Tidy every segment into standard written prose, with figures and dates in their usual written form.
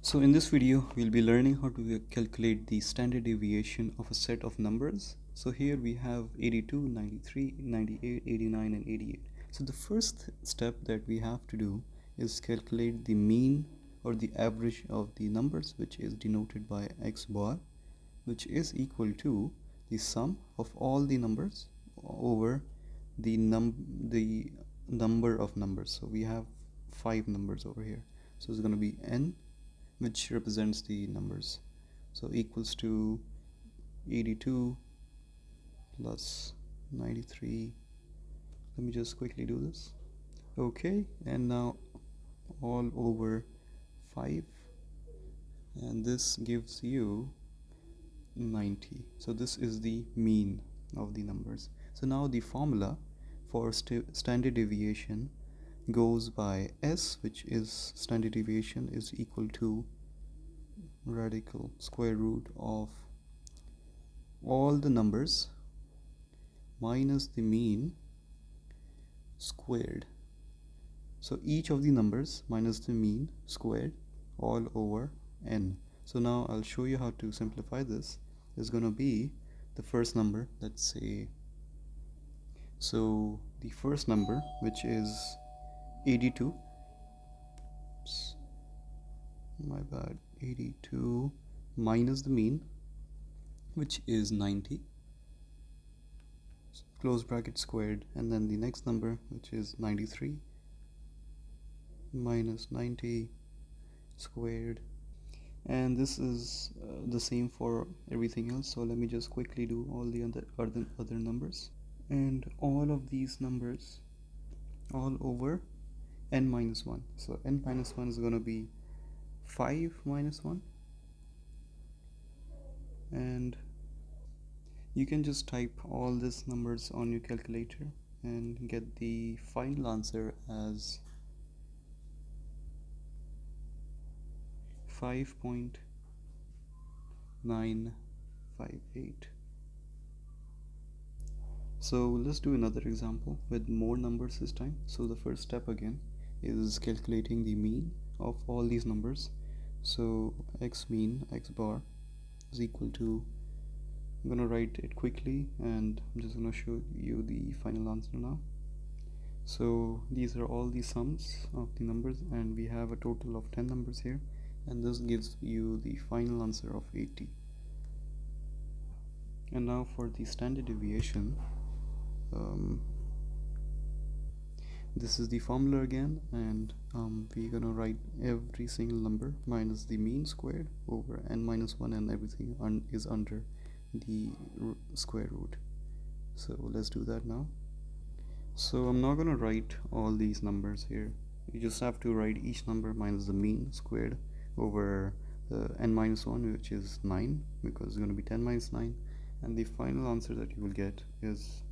So in this video, we'll be learning how to calculate the standard deviation of a set of numbers. So here we have 82, 93, 98, 89 and 88. So the first step that we have to do is calculate the mean or the average of the numbers, which is denoted by x bar, which is equal to the sum of all the numbers over the number of numbers. So we have 5 numbers over here. So it's going to be n, which represents the numbers, so equals to 82 plus 93. Let me just quickly do this. Okay, and now all over 5, and this gives you 90. So this is the mean of the numbers. So now the formula for standard deviation goes by S, which is standard deviation is equal to radical square root of all the numbers minus the mean squared. So each of the numbers minus the mean squared all over n. So now I'll show you how to simplify this. Is going to be the first number, let's say. So the first number, which is 82, oops, my bad, 82 minus the mean, which is 90, close bracket squared, and then the next number, which is 93 minus 90 squared, and this is the same for everything else. So let me just quickly do all the other numbers, and all of these numbers all over n minus 1. So n minus 1 is going to be 5 minus 1, and you can just type all these numbers on your calculator and get the final answer as 5.958. So let's do another example with more numbers this time. So the first step again is calculating the mean of all these numbers. So x mean, x bar, is equal to, I'm going to write it quickly and I'm just going to show you the final answer now. So these are all the sums of the numbers, and we have a total of 10 numbers here, and this gives you the final answer of 80. And now for the standard deviation, this is the formula again, and we're gonna write every single number minus the mean squared over n minus 1, and everything is under the square root. So let's do that now. So I'm not gonna write all these numbers here. You just have to write each number minus the mean squared over n minus 1, which is 9, because it's going to be 10 minus 9, and the final answer that you will get is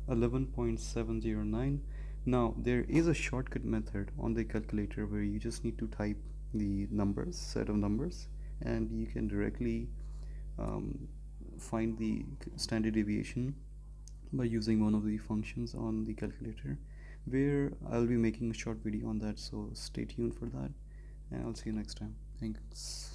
11.709. Now there is a shortcut method on the calculator where you just need to type the numbers, set of numbers, and you can directly find the standard deviation by using one of the functions on the calculator, where I'll be making a short video on that, so stay tuned for that, and I'll see you next time. Thanks.